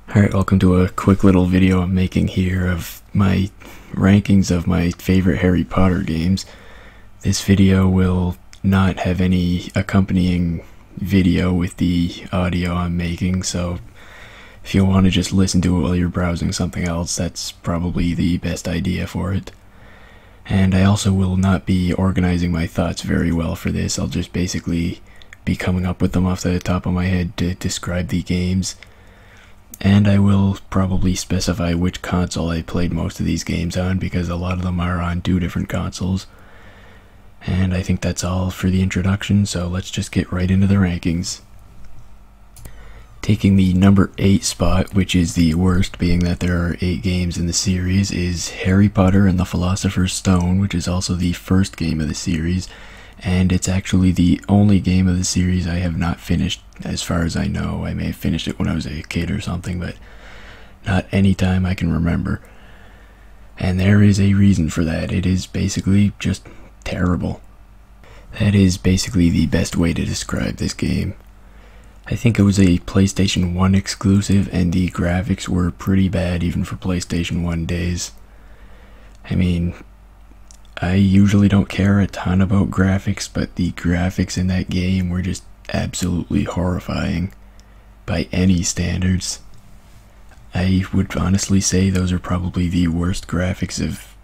Alright, welcome to a quick little video I'm making here of my rankings of my favorite Harry Potter games. This video will not have any accompanying video with the audio I'm making, so if you want to just listen to it while you're browsing something else, that's probably the best idea for it. And I also will not be organizing my thoughts very well for this. I'll just basically be coming up with them off the top of my head to describe the games. And I will probably specify which console I played most of these games on, because a lot of them are on two different consoles. And I think that's all for the introduction, so let's just get right into the rankings. Taking the number 8 spot, which is the worst, being that there are 8 games in the series, is Harry Potter and the Philosopher's Stone, which is also the first game of the series, and it's actually the only game of the series I have not finished, as far as I know. I may have finished it when I was a kid or something, but not any time I can remember. And there is a reason for that. It is basically just terrible. That is basically the best way to describe this game. I think it was a PlayStation 1 exclusive, and the graphics were pretty bad even for PlayStation 1 days. I mean, I usually don't care a ton about graphics, but the graphics in that game were just absolutely horrifying by any standards. I would honestly say those are probably the worst graphics of,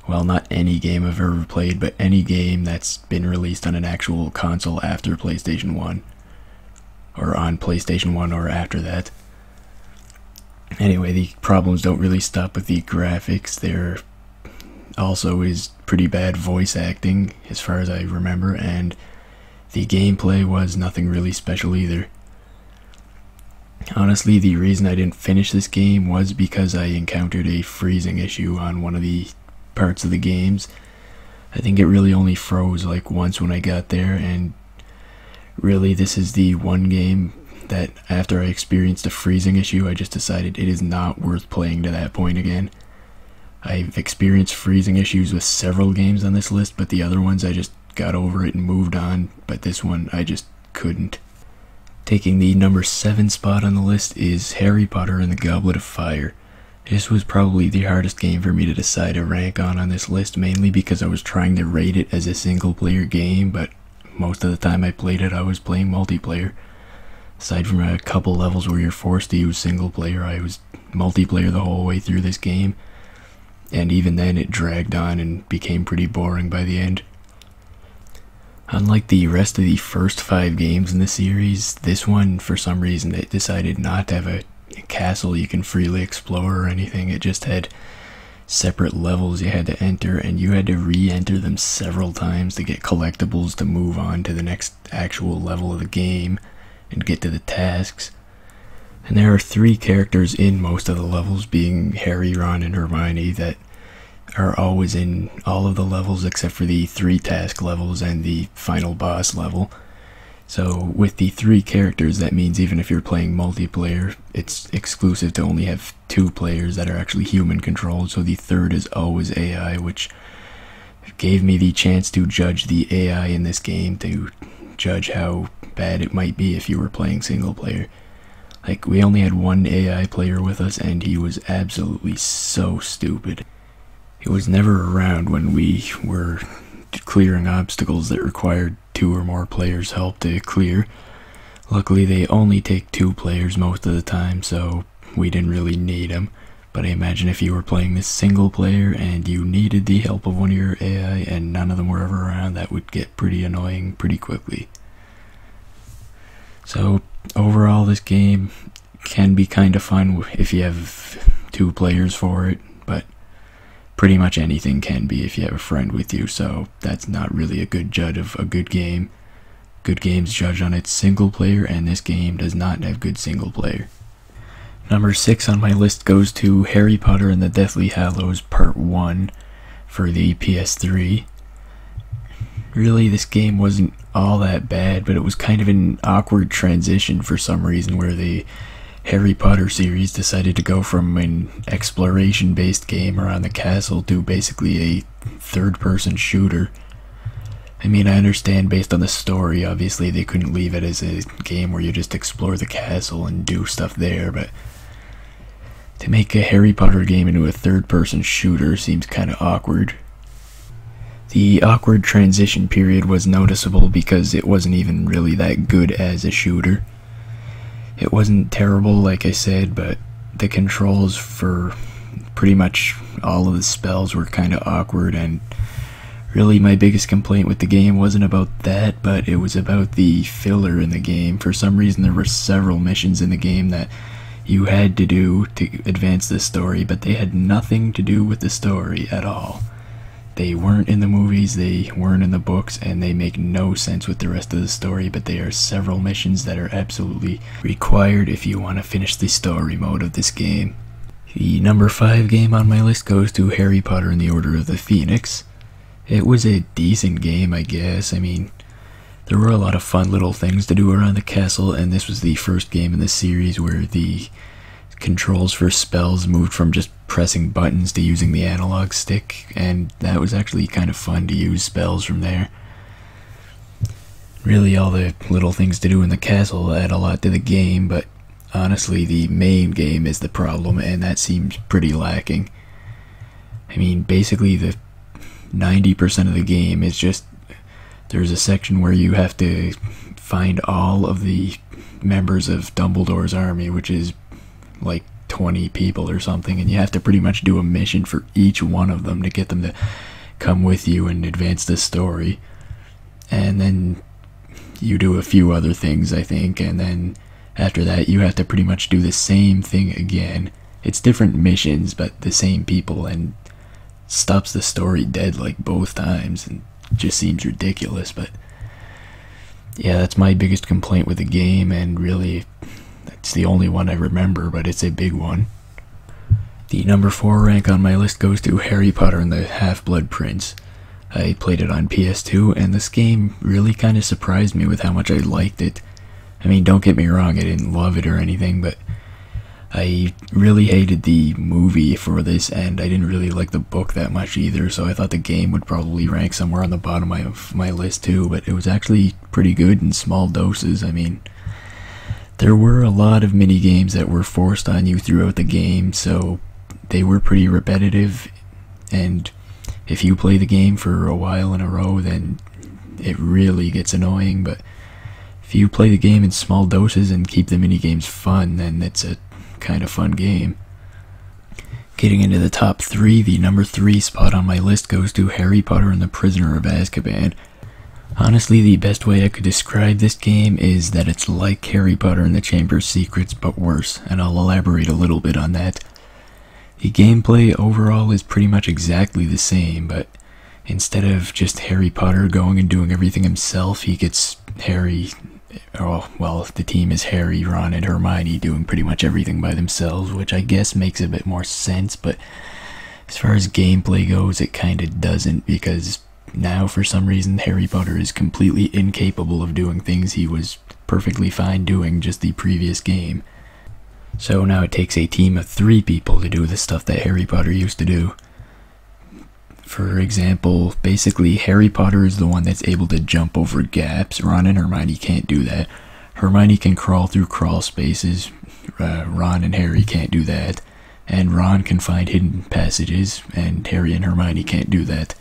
well, not any game I've ever played, but any game that's been released on an actual console after PlayStation 1. Or on PlayStation 1 or after that. Anyway, the problems don't really stop with the graphics. There also is pretty bad voice acting, as far as I remember, and the gameplay was nothing really special either. Honestly, the reason I didn't finish this game was because I encountered a freezing issue on one of the parts of the games. I think it really only froze like once when I got there, and really this is the one game that after I experienced a freezing issue, I just decided it is not worth playing to that point again. I've experienced freezing issues with several games on this list, but the other ones I just got over it and moved on, but this one I just couldn't. Taking the number 7 spot on the list is Harry Potter and the Goblet of Fire. This was probably the hardest game for me to decide a rank on this list, mainly because I was trying to rate it as a single player game, but most of the time I played it I was playing multiplayer. Aside from a couple levels where you're forced to use single player, I was multiplayer the whole way through this game. And even then it dragged on and became pretty boring by the end. Unlike the rest of the first 5 games in the series, this one, for some reason, it decided not to have a castle you can freely explore or anything. It just had separate levels you had to enter, and you had to re-enter them several times to get collectibles to move on to the next actual level of the game and get to the tasks. And there are 3 characters in most of the levels, being Harry, Ron, and Hermione, that are always in all of the levels except for the 3 task levels and the final boss level. So with the 3 characters, that means even if you're playing multiplayer, it's exclusive to only have 2 players that are actually human controlled, so the third is always AI, which gave me the chance to judge the AI in this game, to judge how bad it might be if you were playing single player. Like, we only had one AI player with us, and he was absolutely so stupid. He was never around when we were clearing obstacles that required 2 or more players' help to clear. Luckily, they only take 2 players most of the time, so we didn't really need him. But I imagine if you were playing this single player and you needed the help of one of your AI and none of them were ever around, that would get pretty annoying pretty quickly. So overall, this game can be kind of fun if you have 2 players for it, but pretty much anything can be if you have a friend with you, so that's not really a good judge of a good game. Good games judge on its single player, and this game does not have good single player. Number 6 on my list goes to Harry Potter and the Deathly Hallows Part 1 for the PS3. Really, this game wasn't all that bad, but it was kind of an awkward transition for some reason, where the Harry Potter series decided to go from an exploration-based game around the castle to basically a third-person shooter. I mean, I understand based on the story, obviously they couldn't leave it as a game where you just explore the castle and do stuff there, but To make a Harry Potter game into a third-person shooter seems kind of awkward. The awkward transition period was noticeable because it wasn't even really that good as a shooter. It wasn't terrible, like I said, but the controls for pretty much all of the spells were kind of awkward, and really my biggest complaint with the game wasn't about that, but it was about the filler in the game. For some reason there were several missions in the game that you had to do to advance the story, but they had nothing to do with the story at all. They weren't in the movies, they weren't in the books, and they make no sense with the rest of the story, but they are several missions that are absolutely required if you want to finish the story mode of this game. The number 5 game on my list goes to Harry Potter and the Order of the Phoenix. It was a decent game, I guess. I mean, there were a lot of fun little things to do around the castle, and this was the first game in the series where the controls for spells moved from just pressing buttons to using the analog stick, and that was actually kind of fun to use spells from there. Really, all the little things to do in the castle add a lot to the game, but honestly, the main game is the problem, and that seems pretty lacking. I mean, basically the 90% of the game is just, there's a section where you have to find all of the members of Dumbledore's army, which is like 20 people or something, and you have to pretty much do a mission for each one of them to get them to come with you and advance the story. And then you do a few other things, I think, and then after that you have to pretty much do the same thing again. It's different missions, but the same people, and stops the story dead like both times, and just seems ridiculous. But yeah, that's my biggest complaint with the game, and really it's the only one I remember, but it's a big one. The number 4 rank on my list goes to Harry Potter and the Half-Blood Prince. I played it on PS2, and this game really kind of surprised me with how much I liked it. I mean, don't get me wrong, I didn't love it or anything, but I really hated the movie for this, and I didn't really like the book that much either, so I thought the game would probably rank somewhere on the bottom of my list too, but it was actually pretty good in small doses. I mean, there were a lot of mini games that were forced on you throughout the game, so they were pretty repetitive, and if you play the game for a while in a row, then it really gets annoying. But if you play the game in small doses and keep the mini games fun, then it's a kind of fun game. Getting into the top 3, the number 3 spot on my list goes to Harry Potter and the Prisoner of Azkaban. Honestly, the best way I could describe this game is that it's like Harry Potter and the Chamber of Secrets, but worse, and I'll elaborate a little bit on that. The gameplay overall is pretty much exactly the same, but instead of just Harry Potter going and doing everything himself, he gets the team is Harry, Ron, and Hermione doing pretty much everything by themselves, which I guess makes a bit more sense, but as far as gameplay goes, it kinda doesn't, because now, for some reason, Harry Potter is completely incapable of doing things he was perfectly fine doing just the previous game. So now it takes a team of 3 people to do the stuff that Harry Potter used to do. For example, basically Harry Potter is the one that's able to jump over gaps. Ron and Hermione can't do that. Hermione can crawl through crawl spaces. Ron and Harry can't do that. And Ron can find hidden passages, and Harry and Hermione can't do that.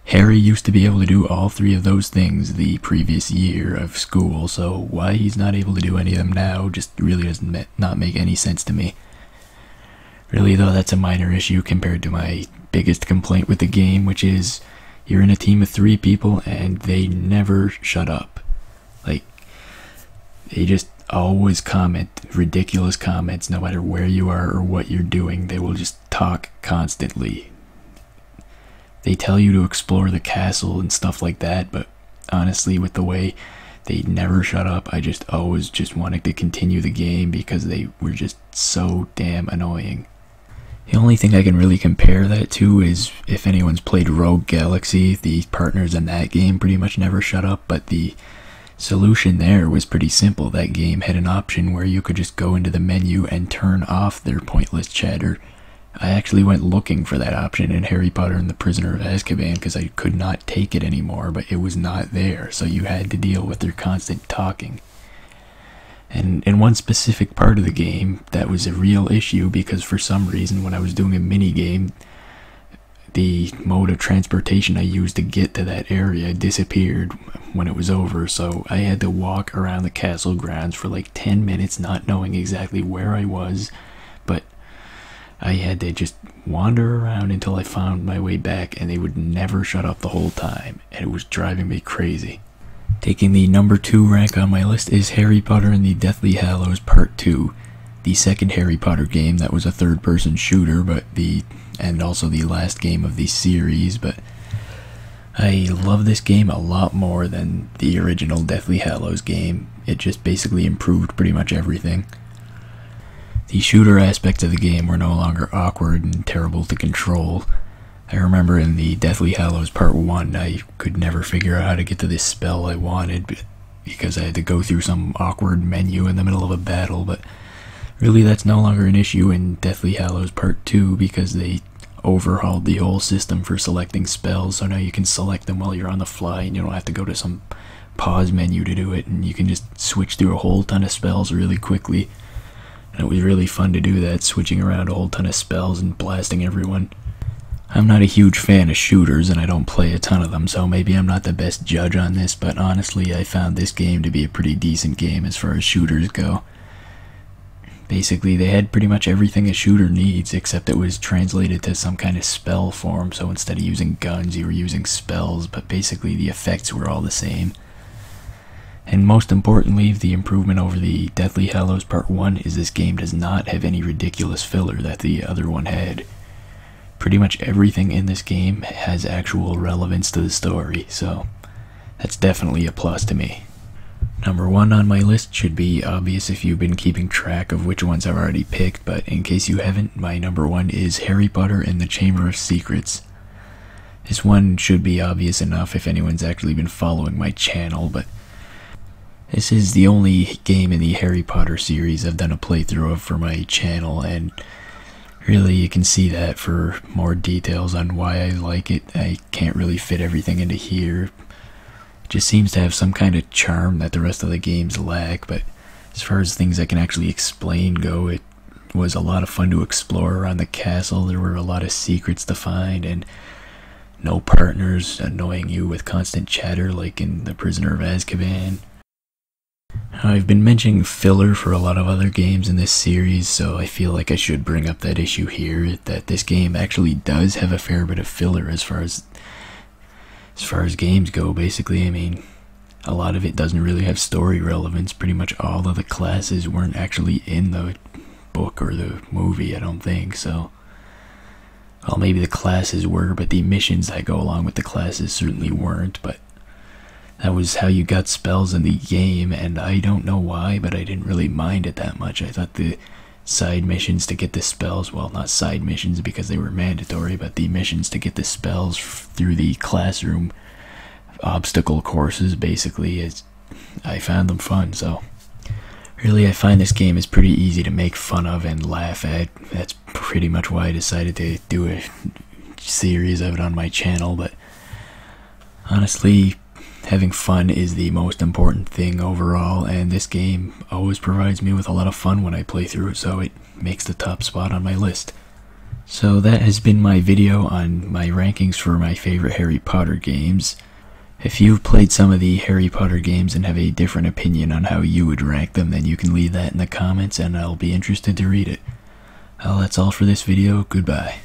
Harry used to be able to do all 3 of those things the previous year of school, so why he's not able to do any of them now just really does not make any sense to me. Really though, that's a minor issue compared to my biggest complaint with the game, which is you're in a team of 3 people and they never shut up. Like, they just always comment ridiculous comments no matter where you are or what you're doing. They will just talk constantly. They tell you to explore the castle and stuff like that, but honestly, with the way they never shut up, I just always just wanted to continue the game because they were just so damn annoying. The only thing I can really compare that to is if anyone's played Rogue Galaxy, the partners in that game pretty much never shut up, but the solution there was pretty simple. That game had an option where you could just go into the menu and turn off their pointless chatter. I actually went looking for that option in Harry Potter and the Prisoner of Azkaban because I could not take it anymore, but it was not there, so you had to deal with their constant talking. And in one specific part of the game, that was a real issue because for some reason when I was doing a mini game, the mode of transportation I used to get to that area disappeared when it was over, so I had to walk around the castle grounds for like 10 minutes not knowing exactly where I was, but I had to just wander around until I found my way back, and they would never shut up the whole time, and it was driving me crazy. Taking the number 2 rank on my list is Harry Potter and the Deathly Hallows Part 2, the second Harry Potter game that was a third-person shooter, and also the last game of the series, but I love this game a lot more than the original Deathly Hallows game. It just basically improved pretty much everything. The shooter aspects of the game were no longer awkward and terrible to control. I remember in the Deathly Hallows Part 1, I could never figure out how to get to this spell I wanted because I had to go through some awkward menu in the middle of a battle, but really that's no longer an issue in Deathly Hallows Part 2 because they overhauled the whole system for selecting spells, so now you can select them while you're on the fly and you don't have to go to some pause menu to do it, and you can just switch through a whole ton of spells really quickly. And it was really fun to do that, switching around a whole ton of spells and blasting everyone. I'm not a huge fan of shooters and I don't play a ton of them, so maybe I'm not the best judge on this, but honestly I found this game to be a pretty decent game as far as shooters go. Basically, they had pretty much everything a shooter needs, except it was translated to some kind of spell form, so instead of using guns, you were using spells, but basically the effects were all the same. And most importantly, the improvement over the Deathly Hallows Part 1 is this game does not have any ridiculous filler that the other one had. Pretty much everything in this game has actual relevance to the story, so that's definitely a plus to me. Number 1 on my list should be obvious if you've been keeping track of which ones I've already picked, but in case you haven't, my number 1 is Harry Potter and the Chamber of Secrets. This one should be obvious enough if anyone's actually been following my channel, but this is the only game in the Harry Potter series I've done a playthrough of for my channel, and really you can see that for more details on why I like it. I can't really fit everything into here. It just seems to have some kind of charm that the rest of the games lack, but as far as things I can actually explain go, it was a lot of fun to explore around the castle. There were a lot of secrets to find, and no partners annoying you with constant chatter like in The Prisoner of Azkaban. I've been mentioning filler for a lot of other games in this series, so I feel like I should bring up that issue here, that this game actually does have a fair bit of filler as far as games go. Basically, I mean, a lot of it doesn't really have story relevance. Pretty much all of the classes weren't actually in the book or the movie, I don't think, so. Well, maybe the classes were, but the missions that go along with the classes certainly weren't, but that was how you got spells in the game, and I don't know why, but I didn't really mind it that much. I thought the side missions to get the spells, well, not side missions because they were mandatory, but the missions to get the spells through the classroom obstacle courses, basically, I found them fun, so really I find this game is pretty easy to make fun of and laugh at. That's pretty much why I decided to do a series of it on my channel, but honestly, having fun is the most important thing overall, and this game always provides me with a lot of fun when I play through it, so it makes the top spot on my list. So that has been my video on my rankings for my favorite Harry Potter games. If you've played some of the Harry Potter games and have a different opinion on how you would rank them, then you can leave that in the comments and I'll be interested to read it. Well, that's all for this video. Goodbye.